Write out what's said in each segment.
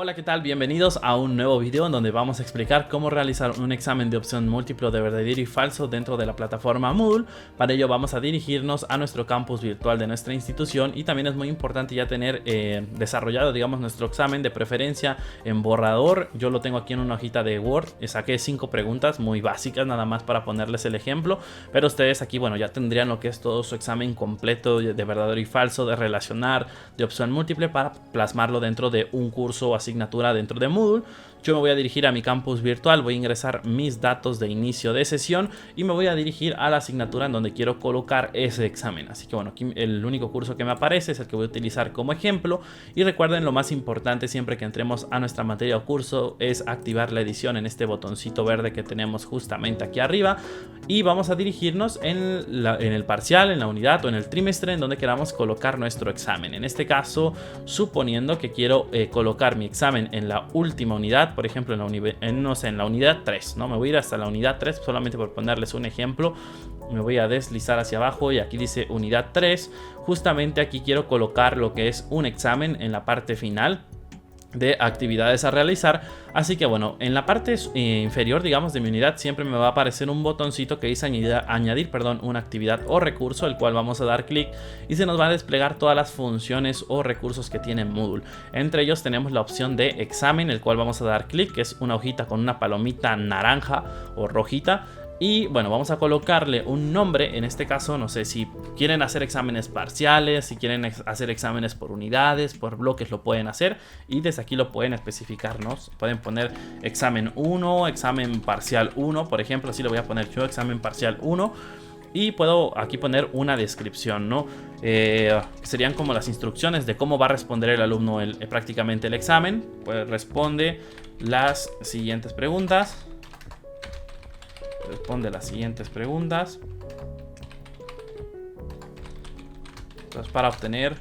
Hola, ¿qué tal? Bienvenidos a un nuevo video en donde vamos a explicar cómo realizar un examen de opción múltiplo de verdadero y falso dentro de la plataforma Moodle. Para ello vamos a dirigirnos a nuestro campus virtual de nuestra institución y también es muy importante ya tener desarrollado, digamos, nuestro examen, de preferencia en borrador. Yo lo tengo aquí en una hojita de Word, saqué 5 preguntas muy básicas nada más para ponerles el ejemplo, pero ustedes aquí, bueno, ya tendrían lo que es todo su examen completo de verdadero y falso, de relacionar, de opción múltiple, para plasmarlo dentro de un curso o asignatura dentro de Moodle. Yo me voy a dirigir a mi campus virtual, voy a ingresar mis datos de inicio de sesión y me voy a dirigir a la asignatura en donde quiero colocar ese examen. Así que bueno, aquí el único curso que me aparece es el que voy a utilizar como ejemplo. Y recuerden, lo más importante siempre que entremos a nuestra materia o curso es activar la edición en este botoncito verde que tenemos justamente aquí arriba. Y vamos a dirigirnos en el parcial, en la unidad o en el trimestre en donde queramos colocar nuestro examen. En este caso, suponiendo que quiero colocar mi examen en la última unidad, por ejemplo en la unidad 3, ¿no? Me voy a ir hasta la unidad 3 solamente por ponerles un ejemplo. Me voy a deslizar hacia abajo y aquí dice unidad 3. Justamente aquí quiero colocar lo que es un examen en la parte final de actividades a realizar. Así que bueno, en la parte inferior, digamos, de mi unidad siempre me va a aparecer un botoncito que dice añadir una actividad o recurso, el cual vamos a dar clic y se nos va a desplegar todas las funciones o recursos que tiene Moodle. Entre ellos tenemos la opción de examen, el cual vamos a dar clic, que es una hojita con una palomita naranja o rojita. Y bueno, vamos a colocarle un nombre. En este caso, no sé si quieren hacer exámenes parciales, si quieren hacer exámenes por unidades, por bloques, lo pueden hacer. Y desde aquí lo pueden especificar, ¿no? Pueden poner examen 1, examen parcial 1, por ejemplo. Así lo voy a poner yo, examen parcial 1. Y puedo aquí poner una descripción, ¿no? Serían como las instrucciones de cómo va a responder el alumno prácticamente el examen. Pues responde las siguientes preguntas. Responde las siguientes preguntas. Entonces, para obtener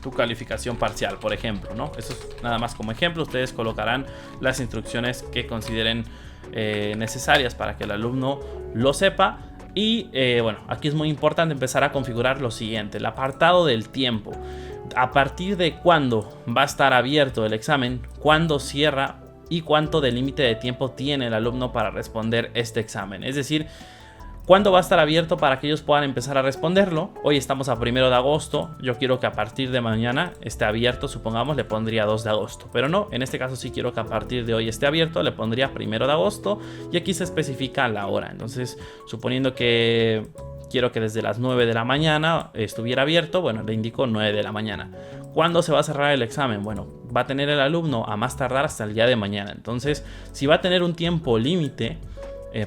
tu calificación parcial, por ejemplo, ¿no? Eso es nada más como ejemplo. Ustedes colocarán las instrucciones que consideren necesarias para que el alumno lo sepa. Y bueno, aquí es muy importante empezar a configurar lo siguiente: el apartado del tiempo. A partir de cuándo va a estar abierto el examen, cuándo cierra y cuánto de límite de tiempo tiene el alumno para responder este examen. Es decir, cuándo va a estar abierto para que ellos puedan empezar a responderlo. Hoy estamos a 1 de agosto. Yo quiero que a partir de mañana esté abierto. Supongamos, le pondría 2 de agosto. Pero no, en este caso sí quiero que a partir de hoy esté abierto. Le pondría 1 de agosto. Y aquí se especifica la hora. Entonces, suponiendo que quiero que desde las 9 de la mañana estuviera abierto, bueno, le indico 9 de la mañana. ¿Cuándo se va a cerrar el examen? Bueno, va a tener el alumno a más tardar hasta el día de mañana. Entonces, si va a tener un tiempo límite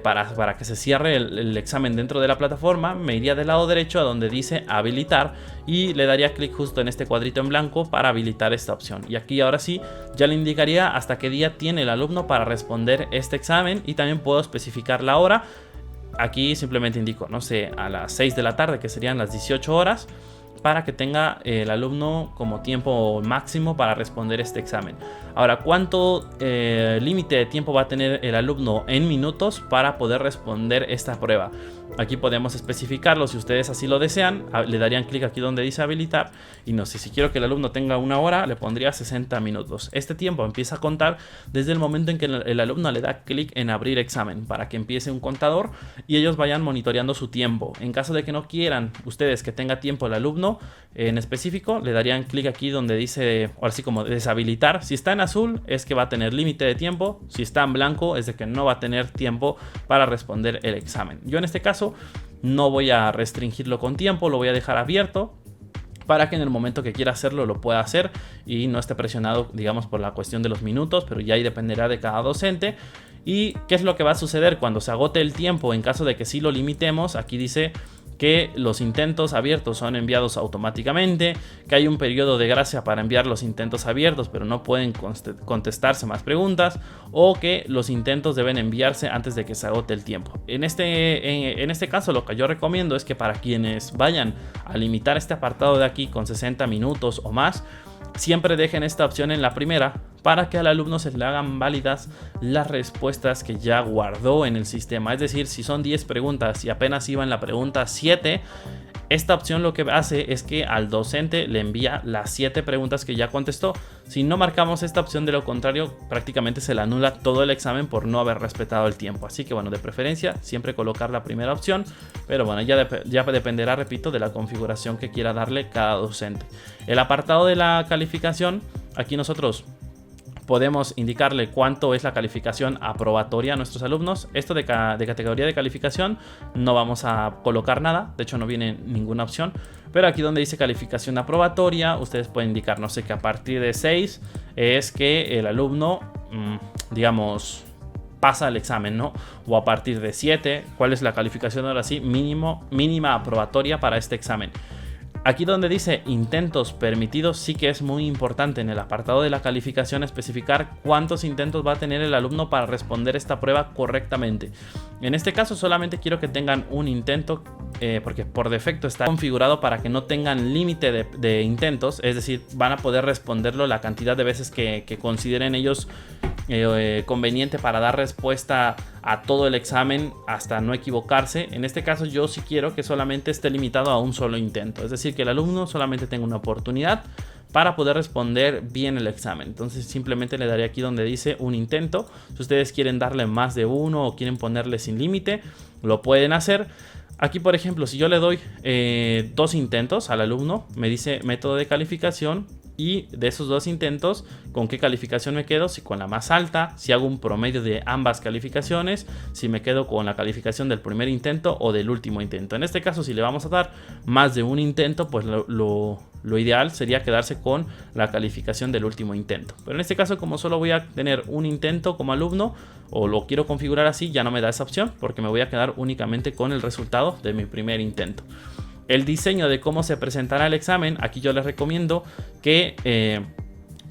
para que se cierre el examen dentro de la plataforma, me iría del lado derecho a donde dice habilitar y le daría clic justo en este cuadrito en blanco para habilitar esta opción. Y aquí ahora sí ya le indicaría hasta qué día tiene el alumno para responder este examen, y también puedo especificar la hora. Aquí simplemente indico, no sé, a las 6 de la tarde, que serían las 18 horas, para que tenga el alumno como tiempo máximo para responder este examen. Ahora, ¿cuánto límite de tiempo va a tener el alumno en minutos para poder responder esta prueba? Aquí podemos especificarlo si ustedes así lo desean. Le darían clic aquí donde dice habilitar. Y no sé, si quiero que el alumno tenga 1 hora, le pondría 60 minutos. Este tiempo empieza a contar desde el momento en que el alumno le da clic en abrir examen, para que empiece un contador y ellos vayan monitoreando su tiempo. En caso de que no quieran ustedes que tenga tiempo el alumno en específico, le darían clic aquí donde dice, o así como deshabilitar. Si está en azul es que va a tener límite de tiempo. Si está en blanco es de que no va a tener tiempo para responder el examen. Yo en este caso no voy a restringirlo con tiempo, lo voy a dejar abierto para que en el momento que quiera hacerlo lo pueda hacer y no esté presionado, digamos, por la cuestión de los minutos, pero ya ahí dependerá de cada docente. ¿Y qué es lo que va a suceder cuando se agote el tiempo? En caso de que sí lo limitemos, aquí dice que los intentos abiertos son enviados automáticamente, que hay un periodo de gracia para enviar los intentos abiertos, pero no pueden contestarse más preguntas, o que los intentos deben enviarse antes de que se agote el tiempo. En este caso, lo que yo recomiendo es que para quienes vayan a limitar este apartado de aquí con 60 minutos o más, siempre dejen esta opción en la primera para que al alumno se le hagan válidas las respuestas que ya guardó en el sistema. Es decir, si son 10 preguntas y apenas iba en la pregunta 7, esta opción lo que hace es que al docente le envía las 7 preguntas que ya contestó. Si no marcamos esta opción, de lo contrario, prácticamente se le anula todo el examen por no haber respetado el tiempo. Así que bueno, de preferencia siempre colocar la primera opción, pero bueno, ya dependerá, repito, de la configuración que quiera darle cada docente. El apartado de la calificación, aquí nosotros podemos indicarle cuánto es la calificación aprobatoria a nuestros alumnos. Esto de categoría de calificación no vamos a colocar nada, de hecho no viene ninguna opción, pero aquí donde dice calificación aprobatoria, ustedes pueden indicar, no sé, que a partir de 6 es que el alumno, digamos, pasa el examen, ¿no? O a partir de 7, ¿cuál es la calificación ahora sí mínima aprobatoria para este examen? Aquí donde dice intentos permitidos, sí que es muy importante en el apartado de la calificación especificar cuántos intentos va a tener el alumno para responder esta prueba correctamente. En este caso solamente quiero que tengan un intento, porque por defecto está configurado para que no tengan límite de intentos, es decir, van a poder responderlo la cantidad de veces que consideren ellos conveniente para dar respuesta a todo el examen hasta no equivocarse. En este caso yo sí quiero que solamente esté limitado a un solo intento, es decir, que el alumno solamente tenga una oportunidad para poder responder bien el examen. Entonces simplemente le daré aquí donde dice un intento. Si ustedes quieren darle más de uno o quieren ponerle sin límite, lo pueden hacer. Aquí, por ejemplo, si yo le doy 2 intentos al alumno, me dice método de calificación, y de esos 2 intentos, ¿con qué calificación me quedo? Si con la más alta, si hago un promedio de ambas calificaciones, si me quedo con la calificación del primer intento o del último intento. En este caso, si le vamos a dar más de un intento, pues lo ideal sería quedarse con la calificación del último intento. Pero en este caso, como solo voy a tener un intento como alumno, o lo quiero configurar así, ya no me da esa opción, porque me voy a quedar únicamente con el resultado de mi primer intento. El diseño de cómo se presentará el examen, aquí yo les recomiendo que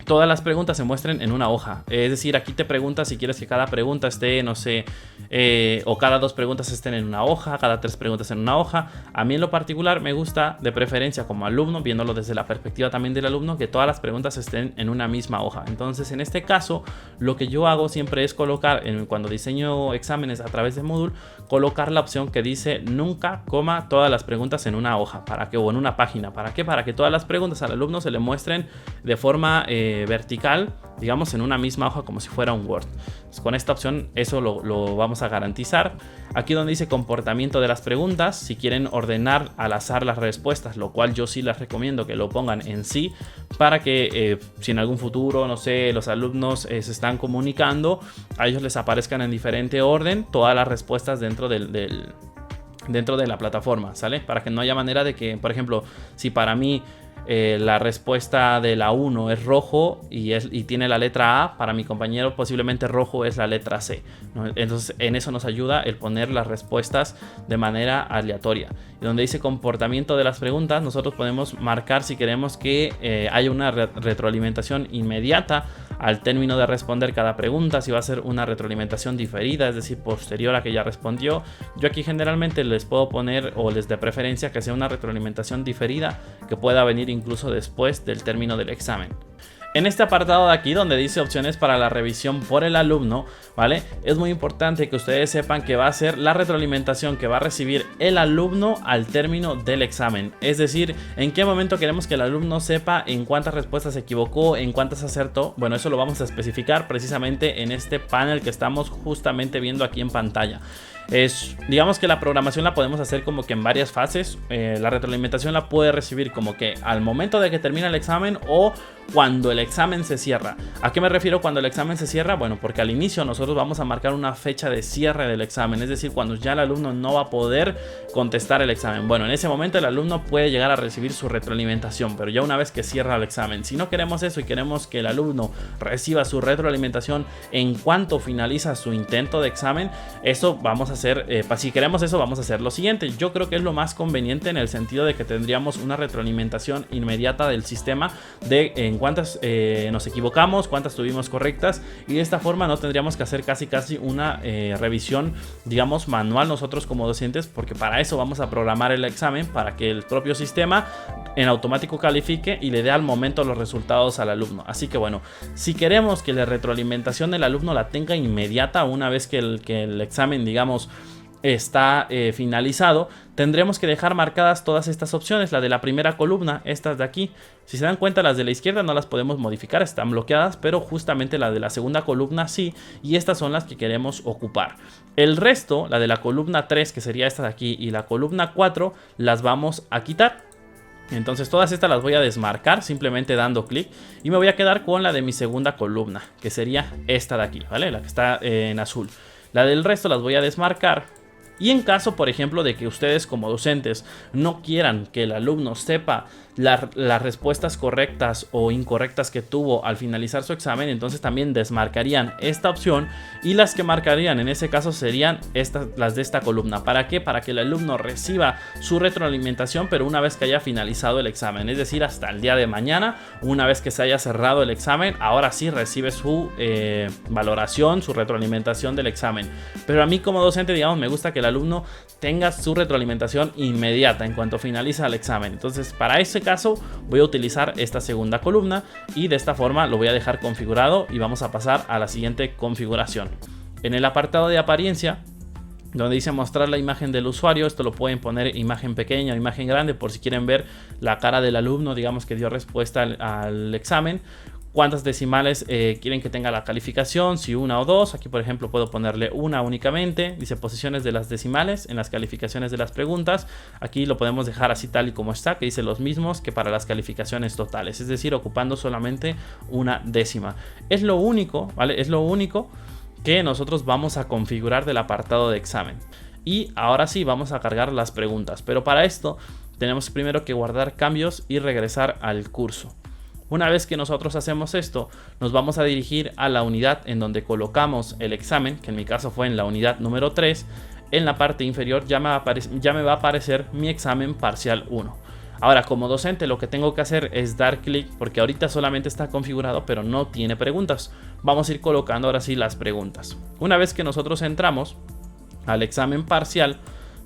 todas las preguntas se muestren en una hoja. Es decir, aquí te preguntas si quieres que cada pregunta esté, no sé, o cada 2 preguntas estén en una hoja, cada 3 preguntas en una hoja. A mí en lo particular me gusta, de preferencia como alumno, viéndolo desde la perspectiva también del alumno, que todas las preguntas estén en una misma hoja. Entonces, en este caso, lo que yo hago siempre es colocar, cuando diseño exámenes a través de Moodle, colocar la opción que dice nunca, todas las preguntas en una hoja, o en una página. ¿Para qué? Para que todas las preguntas al alumno se le muestren de forma vertical, digamos, en una misma hoja, como si fuera un Word. Entonces, con esta opción eso lo vamos a garantizar. Aquí donde dice comportamiento de las preguntas, si quieren ordenar al azar las respuestas, lo cual yo sí les recomiendo que lo pongan en sí, para que si en algún futuro, no sé, los alumnos se están comunicando, a ellos les aparezcan en diferente orden todas las respuestas dentro de la plataforma, ¿sale? Para que no haya manera de que, por ejemplo, si para mí la respuesta de la 1 es rojo y tiene la letra A, para mi compañero posiblemente rojo es la letra C, ¿no? Entonces en eso nos ayuda el poner las respuestas de manera aleatoria. Y donde dice comportamiento de las preguntas, nosotros podemos marcar si queremos que haya una retroalimentación inmediata al término de responder cada pregunta, si va a ser una retroalimentación diferida, es decir, posterior a que ya respondió. Yo aquí generalmente les puedo poner, o les de preferencia, que sea una retroalimentación diferida que pueda venir incluso después del término del examen. En este apartado de aquí donde dice opciones para la revisión por el alumno, ¿vale? Es muy importante que ustedes sepan que va a ser la retroalimentación que va a recibir el alumno al término del examen. Es decir, en qué momento queremos que el alumno sepa en cuántas respuestas se equivocó, en cuántas acertó. Bueno, eso lo vamos a especificar precisamente en este panel que estamos justamente viendo aquí en pantalla. Digamos que la programación la podemos hacer como que en varias fases. La retroalimentación la puede recibir como que al momento de que termina el examen o cuando el examen se cierra. ¿A qué me refiero cuando el examen se cierra? Bueno, porque al inicio nosotros vamos a marcar una fecha de cierre del examen, es decir, cuando ya el alumno no va a poder contestar el examen. Bueno, en ese momento el alumno puede llegar a recibir su retroalimentación, pero ya una vez que cierra el examen. Si no queremos eso y queremos que el alumno reciba su retroalimentación en cuanto finaliza su intento de examen, eso vamos a hacer, si queremos eso, vamos a hacer lo siguiente. Yo creo que es lo más conveniente en el sentido de que tendríamos una retroalimentación inmediata del sistema de en cuántas nos equivocamos, cuántas tuvimos correctas, y de esta forma no tendríamos que hacer casi una revisión, digamos, manual nosotros como docentes, porque para eso vamos a programar el examen, para que el propio sistema en automático califique y le dé al momento los resultados al alumno. Así que bueno, si queremos que la retroalimentación del alumno la tenga inmediata una vez que el examen, digamos, está finalizado, tendremos que dejar marcadas todas estas opciones. La de la primera columna, estas de aquí, si se dan cuenta, las de la izquierda no las podemos modificar, están bloqueadas, pero justamente la de la segunda columna sí, y estas son las que queremos ocupar. El resto, la de la columna 3, que sería esta de aquí, y la columna 4, las vamos a quitar. Entonces todas estas las voy a desmarcar simplemente dando clic y me voy a quedar con la de mi segunda columna, que sería esta de aquí, ¿vale? La que está en azul. La del resto las voy a desmarcar. Y en caso, por ejemplo, de que ustedes como docentes no quieran que el alumno sepa las respuestas correctas o incorrectas que tuvo al finalizar su examen, entonces también desmarcarían esta opción y las que marcarían en ese caso serían las de esta columna. ¿Para qué? Para que el alumno reciba su retroalimentación, pero una vez que haya finalizado el examen, es decir, hasta el día de mañana, una vez que se haya cerrado el examen, ahora sí recibe su valoración, su retroalimentación del examen. Pero a mí como docente, digamos, me gusta que el alumno tenga su retroalimentación inmediata en cuanto finaliza el examen. Entonces, para ese caso voy a utilizar esta segunda columna y de esta forma lo voy a dejar configurado y vamos a pasar a la siguiente configuración. En el apartado de apariencia, donde dice mostrar la imagen del usuario, esto lo pueden poner imagen pequeña o imagen grande por si quieren ver la cara del alumno, digamos, que dio respuesta al examen. Cuántas decimales quieren que tenga la calificación, si una o dos. Aquí por ejemplo puedo ponerle una únicamente. Dice posiciones de las decimales en las calificaciones de las preguntas. Aquí lo podemos dejar así tal y como está, que dice los mismos que para las calificaciones totales, es decir, ocupando solamente una décima. Es lo único, ¿vale? Es lo único que nosotros vamos a configurar del apartado de examen. Y ahora sí vamos a cargar las preguntas, pero para esto tenemos primero que guardar cambios y regresar al curso. Una vez que nosotros hacemos esto, nos vamos a dirigir a la unidad en donde colocamos el examen, que en mi caso fue en la unidad número 3. En la parte inferior ya me va a aparecer mi examen parcial 1. Ahora, como docente, lo que tengo que hacer es dar clic, porque ahorita solamente está configurado, pero no tiene preguntas. Vamos a ir colocando ahora sí las preguntas. Una vez que nosotros entramos al examen parcial,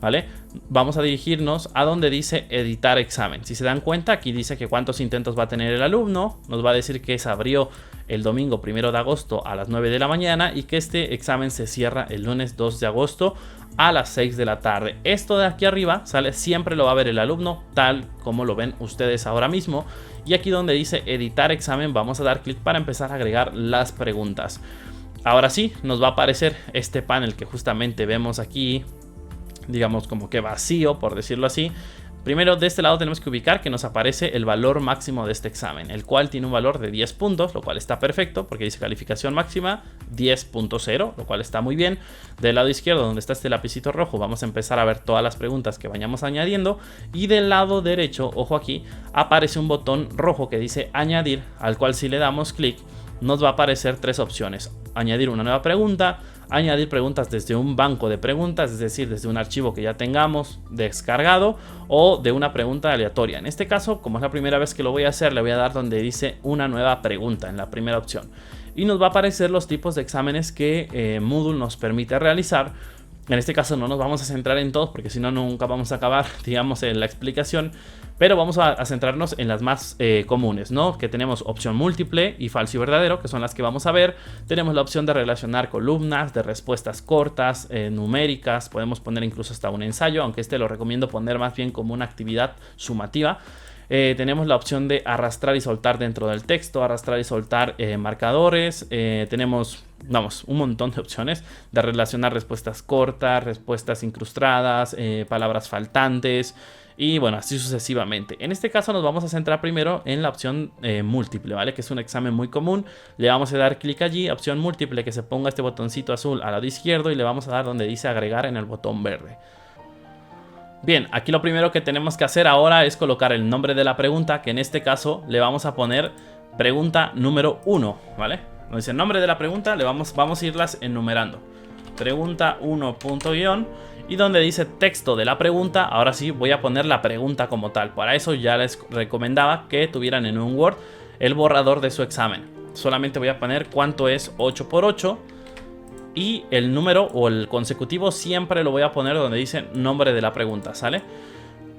¿vale? Vamos a dirigirnos a donde dice editar examen. Si se dan cuenta, aquí dice que cuántos intentos va a tener el alumno. Nos va a decir que se abrió el domingo 1 de agosto a las 9 de la mañana y que este examen se cierra el lunes 2 de agosto a las 6 de la tarde. Esto de aquí arriba sale, siempre lo va a ver el alumno tal como lo ven ustedes ahora mismo. Y aquí donde dice editar examen vamos a dar clic para empezar a agregar las preguntas. Ahora sí, nos va a aparecer este panel que justamente vemos aquí, digamos como que vacío, por decirlo así. Primero, de este lado tenemos que ubicar que nos aparece el valor máximo de este examen, el cual tiene un valor de 10 puntos, lo cual está perfecto porque dice calificación máxima 10.0, lo cual está muy bien. Del lado izquierdo, donde está este lapicito rojo, vamos a empezar a ver todas las preguntas que vayamos añadiendo. Y del lado derecho, ojo aquí, aparece un botón rojo que dice añadir, al cual si le damos clic, nos va a aparecer tres opciones: añadir una nueva pregunta, añadir preguntas desde un banco de preguntas, es decir, desde un archivo que ya tengamos descargado, o de una pregunta aleatoria. En este caso, como es la primera vez que lo voy a hacer, le voy a dar donde dice una nueva pregunta en la primera opción. Y nos va a aparecer los tipos de exámenes que Moodle nos permite realizar. En este caso no nos vamos a centrar en todos porque si no nunca vamos a acabar, digamos, en la explicación. Pero vamos a centrarnos en las más comunes, ¿no? Que tenemos opción múltiple y falso y verdadero, que son las que vamos a ver. Tenemos la opción de relacionar columnas, de respuestas cortas, numéricas. Podemos poner incluso hasta un ensayo, aunque este lo recomiendo poner más bien como una actividad sumativa. Tenemos la opción de arrastrar y soltar dentro del texto, arrastrar y soltar marcadores. Tenemos, vamos, un montón de opciones de relacionar respuestas cortas, respuestas incrustadas, palabras faltantes y bueno, así sucesivamente. En este caso nos vamos a centrar primero en la opción múltiple, ¿vale? Que es un examen muy común. Le vamos a dar clic allí, opción múltiple, que se ponga este botoncito azul al lado izquierdo y le vamos a dar donde dice agregar en el botón verde. Bien, aquí lo primero que tenemos que hacer ahora es colocar el nombre de la pregunta, que en este caso le vamos a poner pregunta número 1, ¿vale? Donde dice el nombre de la pregunta, vamos a irlas enumerando. Pregunta 1 punto guión, y donde dice texto de la pregunta, ahora sí voy a poner la pregunta como tal. Para eso ya les recomendaba que tuvieran en un Word el borrador de su examen. Solamente voy a poner cuánto es 8 por 8. Y el número o el consecutivo siempre lo voy a poner donde dice nombre de la pregunta, ¿sale?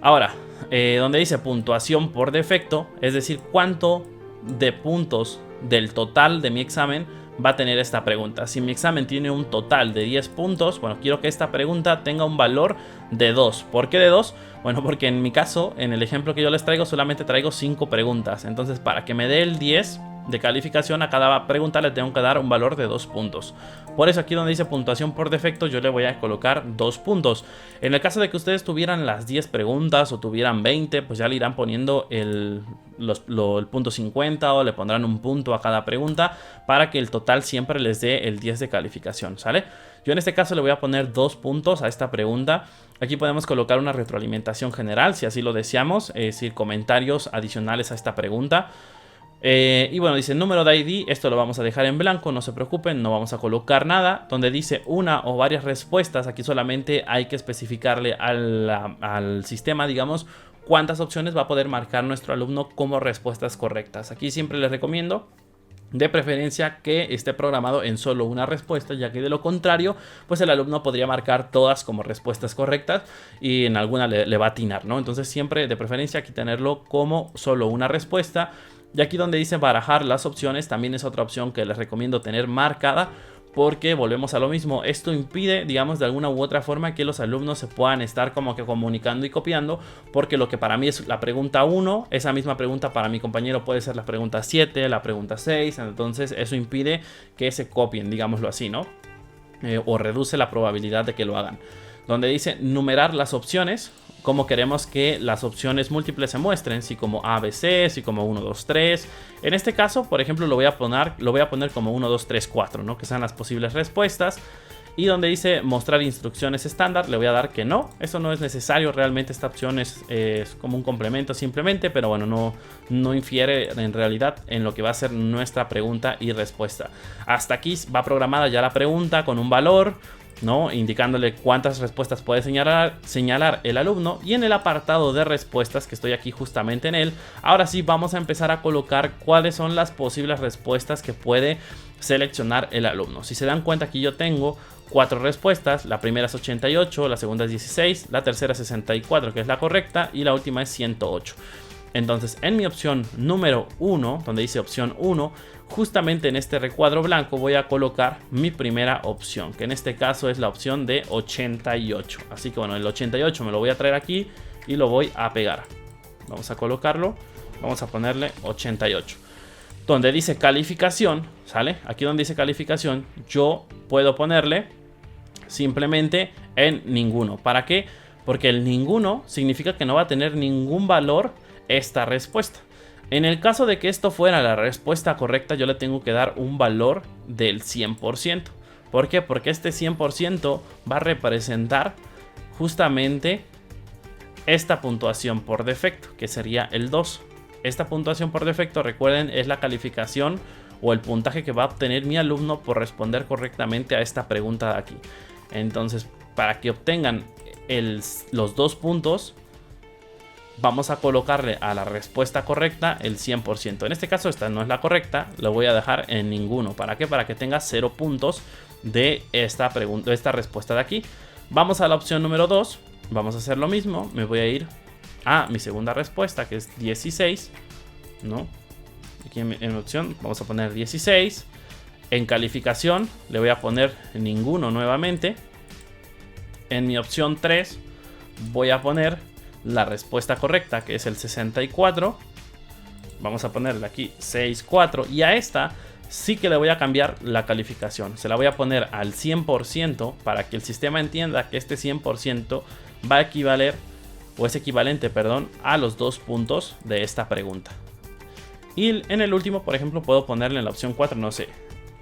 Ahora, donde dice puntuación por defecto, es decir, cuánto de puntos del total de mi examen va a tener esta pregunta. Si mi examen tiene un total de 10 puntos, bueno, quiero que esta pregunta tenga un valor de 2. ¿Por qué de 2? Bueno, porque en mi caso, en el ejemplo que yo les traigo, solamente traigo 5 preguntas. Entonces, para que me dé el 10 de calificación, a cada pregunta le tengo que dar un valor de 2 puntos. Por eso aquí donde dice puntuación por defecto, yo le voy a colocar 2 puntos. En el caso de que ustedes tuvieran las 10 preguntas o tuvieran 20, pues ya le irán poniendo el punto 50 o le pondrán un punto a cada pregunta para que el total siempre les dé el 10 de calificación, ¿sale? Yo en este caso le voy a poner 2 puntos a esta pregunta. Aquí podemos colocar una retroalimentación general si así lo deseamos, es decir, comentarios adicionales a esta pregunta. Y bueno, dice número de ID, esto lo vamos a dejar en blanco, no se preocupen, no vamos a colocar nada. Donde dice una o varias respuestas, aquí solamente hay que especificarle al sistema, digamos, cuántas opciones va a poder marcar nuestro alumno como respuestas correctas. Aquí siempre les recomiendo, de preferencia, que esté programado en solo una respuesta, ya que de lo contrario, pues el alumno podría marcar todas como respuestas correctas y en alguna le va a atinar, ¿no? Entonces siempre de preferencia aquí tenerlo como solo una respuesta. Y aquí donde dice barajar las opciones, también es otra opción que les recomiendo tener marcada, porque volvemos a lo mismo. Esto impide, digamos, de alguna u otra forma que los alumnos se puedan estar como que comunicando y copiando, porque lo que para mí es la pregunta 1, esa misma pregunta para mi compañero puede ser la pregunta 7, la pregunta 6, entonces eso impide que se copien, digámoslo así, ¿no? O reduce la probabilidad de que lo hagan. Donde dice numerar las opciones, cómo queremos que las opciones múltiples se muestren, si como A, B, C, si como 1, 2, 3. En este caso, por ejemplo, lo voy a poner como 1, 2, 3, 4, ¿no? Que sean las posibles respuestas. Y donde dice mostrar instrucciones estándar, le voy a dar que no. Eso no es necesario, realmente esta opción es como un complemento simplemente, pero bueno, no infiere en realidad en lo que va a ser nuestra pregunta y respuesta. Hasta aquí va programada ya la pregunta con un valor, ¿no? Indicándole cuántas respuestas puede señalar el alumno. Y en el apartado de respuestas, que estoy aquí justamente en él, ahora sí vamos a empezar a colocar cuáles son las posibles respuestas que puede seleccionar el alumno. Si se dan cuenta, aquí yo tengo 4 respuestas. La primera es 88, la segunda es 16, la tercera es 64, que es la correcta, y la última es 108. Entonces, en mi opción número 1, donde dice opción 1, justamente en este recuadro blanco voy a colocar mi primera opción, que en este caso es la opción de 88. Así que bueno, el 88 me lo voy a traer aquí y lo voy a pegar. Vamos a colocarlo, vamos a ponerle 88. Donde dice calificación, ¿sale? Aquí donde dice calificación, yo puedo ponerle simplemente en ninguno. ¿Para qué? Porque el ninguno significa que no va a tener ningún valor esta respuesta. En el caso de que esto fuera la respuesta correcta, yo le tengo que dar un valor del 100%. ¿Por qué? Porque este 100% va a representar justamente esta puntuación por defecto, que sería el 2. Esta puntuación por defecto, recuerden, es la calificación o el puntaje que va a obtener mi alumno por responder correctamente a esta pregunta de aquí. Entonces, para que obtengan los 2 puntos, vamos a colocarle a la respuesta correcta el 100%. En este caso esta no es la correcta, lo voy a dejar en ninguno. ¿Para qué? Para que tenga 0 puntos de esta respuesta de aquí. Vamos a la opción número 2, vamos a hacer lo mismo. Me voy a ir a mi segunda respuesta, que es 16, ¿no? Aquí en mi opción vamos a poner 16. En calificación le voy a poner ninguno nuevamente. En mi opción 3 voy a poner la respuesta correcta, que es el 64. Vamos a ponerle aquí 64. Y a esta sí que le voy a cambiar la calificación. Se la voy a poner al 100% para que el sistema entienda que este 100% va a equivaler, o es equivalente, perdón, a los 2 puntos de esta pregunta. Y en el último, por ejemplo, puedo ponerle en la opción 4, no sé,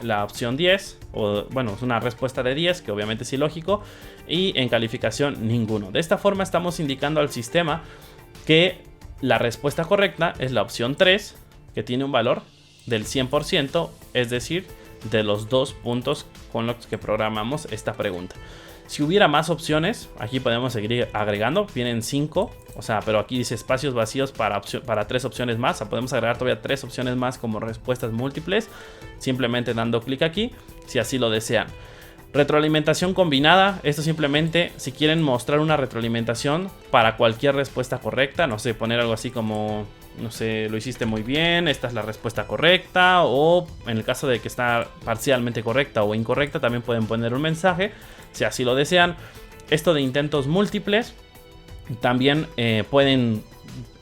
la opción 10, o bueno, es una respuesta de 10, que obviamente es ilógico, y en calificación ninguno. De esta forma estamos indicando al sistema que la respuesta correcta es la opción 3, que tiene un valor del 100%, es decir, de los 2 puntos con los que programamos esta pregunta. Si hubiera más opciones, aquí podemos seguir agregando, vienen 5, o sea, pero aquí dice espacios vacíos para 3 opciones más, o sea, podemos agregar todavía 3 opciones más como respuestas múltiples, simplemente dando clic aquí, si así lo desean. Retroalimentación combinada. Esto simplemente si quieren mostrar una retroalimentación para cualquier respuesta correcta. No sé, poner algo así como, no sé, lo hiciste muy bien, esta es la respuesta correcta. O en el caso de que está parcialmente correcta o incorrecta, también pueden poner un mensaje si así lo desean. Esto de intentos múltiples. También pueden,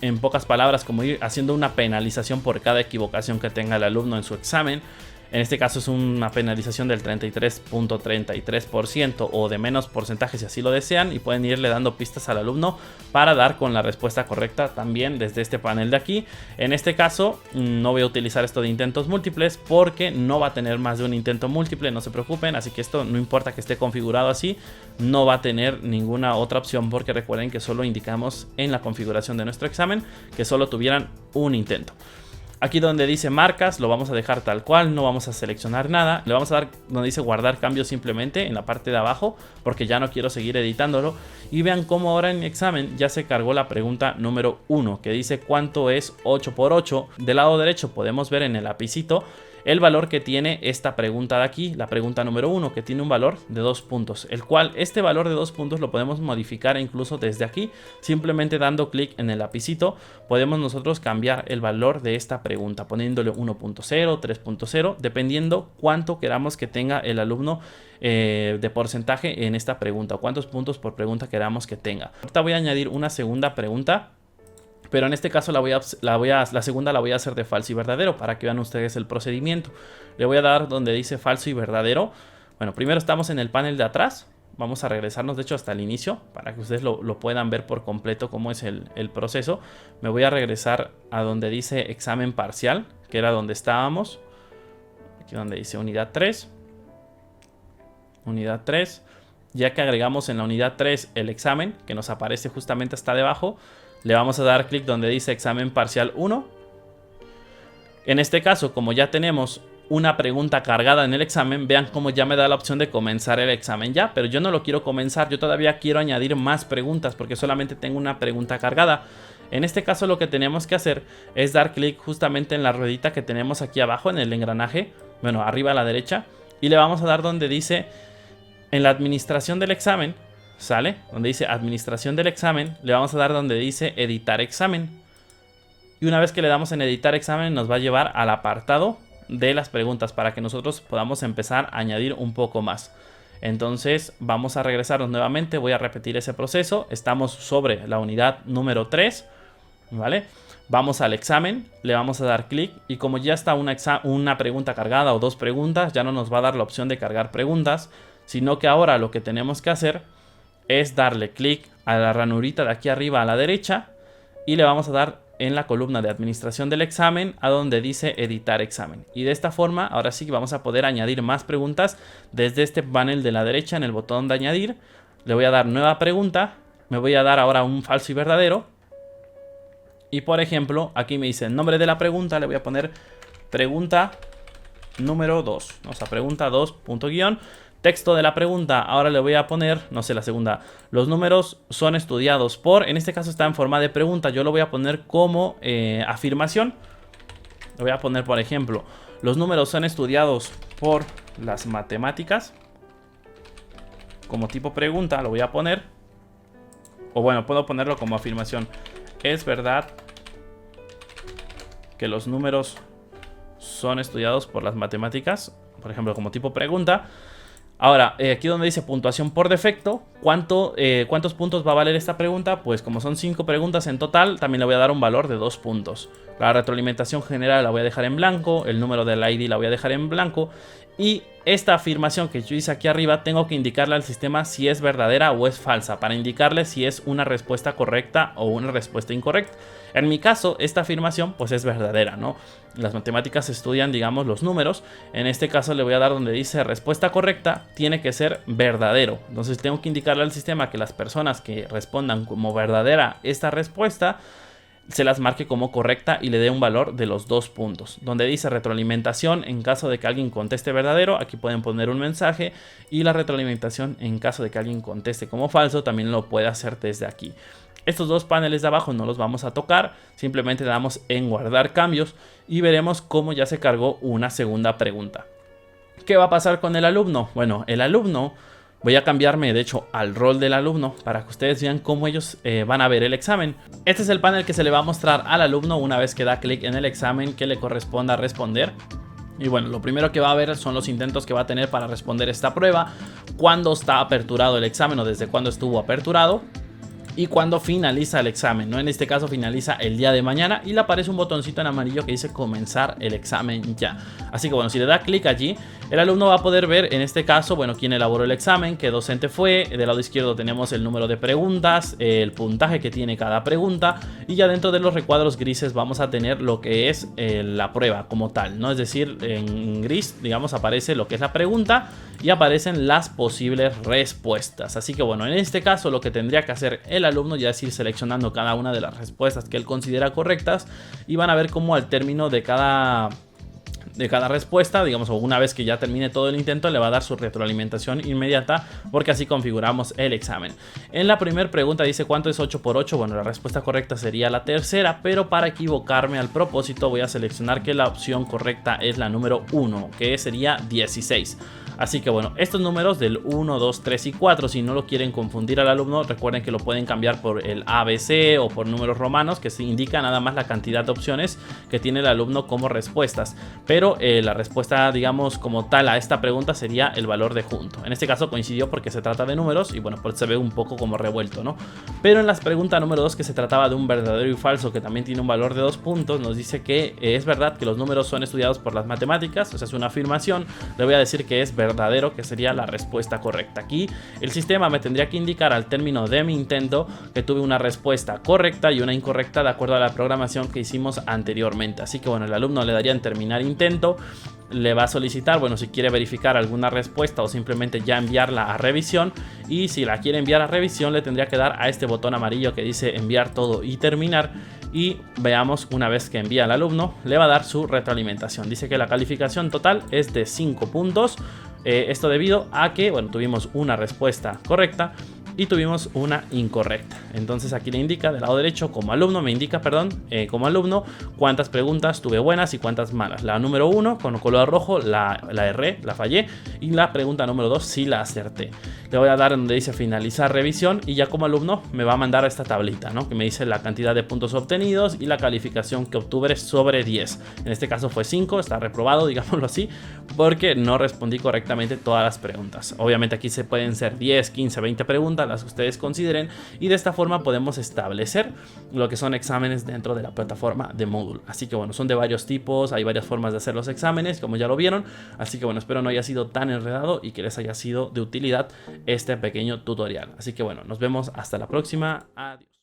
en pocas palabras, como ir haciendo una penalización por cada equivocación que tenga el alumno en su examen. En este caso es una penalización del 33.33% o de menos porcentaje si así lo desean, y pueden irle dando pistas al alumno para dar con la respuesta correcta también desde este panel de aquí. En este caso no voy a utilizar esto de intentos múltiples porque no va a tener más de un intento múltiple, no se preocupen, así que esto no importa que esté configurado así, no va a tener ninguna otra opción porque recuerden que solo indicamos en la configuración de nuestro examen que solo tuvieran un intento. Aquí donde dice marcas lo vamos a dejar tal cual, no vamos a seleccionar nada. Le vamos a dar donde dice guardar cambios simplemente en la parte de abajo porque ya no quiero seguir editándolo. Y vean cómo ahora en mi examen ya se cargó la pregunta número 1 que dice cuánto es 8 por 8. Del lado derecho podemos ver en el lapicito el valor que tiene esta pregunta de aquí, la pregunta número 1, que tiene un valor de 2 puntos, el cual este valor de 2 puntos lo podemos modificar incluso desde aquí, simplemente dando clic en el lapicito podemos nosotros cambiar el valor de esta pregunta, poniéndole 1.0, 3.0, dependiendo cuánto queramos que tenga el alumno de porcentaje en esta pregunta, o cuántos puntos por pregunta queramos que tenga. Ahorita voy a añadir una segunda pregunta, pero en este caso la segunda la voy a hacer de falso y verdadero para que vean ustedes el procedimiento. Le voy a dar donde dice falso y verdadero. Bueno, primero estamos en el panel de atrás. Vamos a regresarnos de hecho hasta el inicio para que ustedes lo puedan ver por completo cómo es el proceso. Me voy a regresar a donde dice examen parcial, que era donde estábamos. Aquí donde dice unidad 3. Unidad 3. Ya que agregamos en la unidad 3 el examen, que nos aparece justamente hasta debajo, le vamos a dar clic donde dice examen parcial 1. En este caso, como ya tenemos una pregunta cargada en el examen, vean cómo ya me da la opción de comenzar el examen ya, pero yo no lo quiero comenzar, yo todavía quiero añadir más preguntas porque solamente tengo una pregunta cargada. En este caso lo que tenemos que hacer es dar clic justamente en la ruedita que tenemos aquí abajo en el engranaje, bueno, arriba a la derecha, y le vamos a dar donde dice en la administración del examen. ¿Sale? Donde dice administración del examen, le vamos a dar donde dice editar examen. Y una vez que le damos en editar examen, nos va a llevar al apartado de las preguntas para que nosotros podamos empezar a añadir un poco más. Entonces vamos a regresarnos nuevamente, voy a repetir ese proceso. Estamos sobre la unidad número 3, ¿vale? Vamos al examen, le vamos a dar clic y como ya está una pregunta cargada o dos preguntas, ya no nos va a dar la opción de cargar preguntas, sino que ahora lo que tenemos que hacer es darle clic a la ranurita de aquí arriba a la derecha y le vamos a dar en la columna de administración del examen a donde dice editar examen. Y de esta forma ahora sí vamos a poder añadir más preguntas desde este panel de la derecha en el botón de añadir. Le voy a dar nueva pregunta, me voy a dar ahora un falso y verdadero. Y por ejemplo aquí me dice el nombre de la pregunta, le voy a poner pregunta número 2, o sea pregunta 2 punto guión. Texto de la pregunta, ahora le voy a poner, no sé, la segunda. Los números son estudiados por, en este caso está en forma de pregunta, yo lo voy a poner como afirmación. Le voy a poner, por ejemplo, los números son estudiados por las matemáticas. Como tipo pregunta lo voy a poner. O bueno, puedo ponerlo como afirmación. ¿Es verdad que los números son estudiados por las matemáticas? Por ejemplo, como tipo pregunta. Ahora, aquí donde dice puntuación por defecto, ¿cuántos puntos va a valer esta pregunta? Pues como son 5 preguntas en total, también le voy a dar un valor de 2 puntos. La retroalimentación general la voy a dejar en blanco, el número del ID la voy a dejar en blanco. Y esta afirmación que yo hice aquí arriba, tengo que indicarle al sistema si es verdadera o es falsa, para indicarle si es una respuesta correcta o una respuesta incorrecta. En mi caso, esta afirmación pues es verdadera, ¿no? Las matemáticas estudian, digamos, los números. En este caso le voy a dar donde dice respuesta correcta, tiene que ser verdadero. Entonces tengo que indicarle al sistema que las personas que respondan como verdadera esta respuesta se las marque como correcta y le dé un valor de los 2 puntos. Donde dice retroalimentación, en caso de que alguien conteste verdadero, aquí pueden poner un mensaje. Y la retroalimentación, en caso de que alguien conteste como falso, también lo puede hacer desde aquí. Estos dos paneles de abajo no los vamos a tocar, simplemente damos en guardar cambios y veremos cómo ya se cargó una segunda pregunta. ¿Qué va a pasar con el alumno? Bueno, el alumno, voy a cambiarme de hecho al rol del alumno para que ustedes vean cómo ellos van a ver el examen. Este es el panel que se le va a mostrar al alumno una vez que da clic en el examen que le corresponda responder. Y bueno, lo primero que va a ver son los intentos que va a tener para responder esta prueba, cuándo está aperturado el examen o desde cuándo estuvo aperturado, y cuando finaliza el examen, ¿no? En este caso finaliza el día de mañana y le aparece un botoncito en amarillo que dice comenzar el examen ya. Así que bueno, si le da clic allí, el alumno va a poder ver en este caso, bueno, quién elaboró el examen, qué docente fue. Del lado izquierdo tenemos el número de preguntas, el puntaje que tiene cada pregunta, y ya dentro de los recuadros grises vamos a tener lo que es la prueba como tal, ¿no? Es decir, en gris, digamos, aparece lo que es la pregunta y aparecen las posibles respuestas. Así que bueno, en este caso lo que tendría que hacer el alumno ya es ir seleccionando cada una de las respuestas que él considera correctas, y van a ver cómo al término de cada respuesta, digamos, o una vez que ya termine todo el intento, le va a dar su retroalimentación inmediata, porque así configuramos el examen. En la primera pregunta dice ¿cuánto es 8 por 8? Bueno, la respuesta correcta sería la tercera, pero para equivocarme al propósito voy a seleccionar que la opción correcta es la número 1, que sería 16. Así que bueno, estos números del 1, 2, 3 y 4, si no lo quieren confundir al alumno, recuerden que lo pueden cambiar por el ABC o por números romanos, que se indica nada más la cantidad de opciones que tiene el alumno como respuestas. Pero la respuesta, digamos, como tal a esta pregunta sería el valor de junto. En este caso coincidió porque se trata de números y bueno, pues se ve un poco como revuelto, ¿no? Pero en la pregunta número 2, que se trataba de un verdadero y falso, que también tiene un valor de 2 puntos, nos dice que es verdad que los números son estudiados por las matemáticas, o sea, es una afirmación. Le voy a decir que es verdadero, que sería la respuesta correcta. Aquí el sistema me tendría que indicar al término de mi intento que tuve una respuesta correcta y una incorrecta de acuerdo a la programación que hicimos anteriormente. Así que bueno, el alumno le daría en terminar intento, le va a solicitar, bueno, si quiere verificar alguna respuesta o simplemente ya enviarla a revisión, y si la quiere enviar a revisión le tendría que dar a este botón amarillo que dice enviar todo y terminar. Y veamos, una vez que envía al alumno, le va a dar su retroalimentación. Dice que la calificación total es de 5 puntos. Esto debido a que, bueno, tuvimos una respuesta correcta y tuvimos una incorrecta. Entonces aquí le indica del lado derecho, como alumno, me indica, perdón, como alumno, cuántas preguntas tuve buenas y cuántas malas. La número 1 con color rojo la erré, la fallé, y la pregunta número 2 sí la acerté. Le voy a dar donde dice finalizar revisión, y ya como alumno me va a mandar a esta tablita, ¿no? Que me dice la cantidad de puntos obtenidos y la calificación que obtuve sobre 10. En este caso fue 5, está reprobado, digámoslo así, porque no respondí correctamente todas las preguntas. Obviamente aquí se pueden ser 10, 15, 20 preguntas, las que ustedes consideren, y de esta forma podemos establecer lo que son exámenes dentro de la plataforma de Moodle. Así que bueno, son de varios tipos, hay varias formas de hacer los exámenes, como ya lo vieron. Así que bueno, espero no haya sido tan enredado y que les haya sido de utilidad este pequeño tutorial. Así que bueno, nos vemos hasta la próxima. Adiós.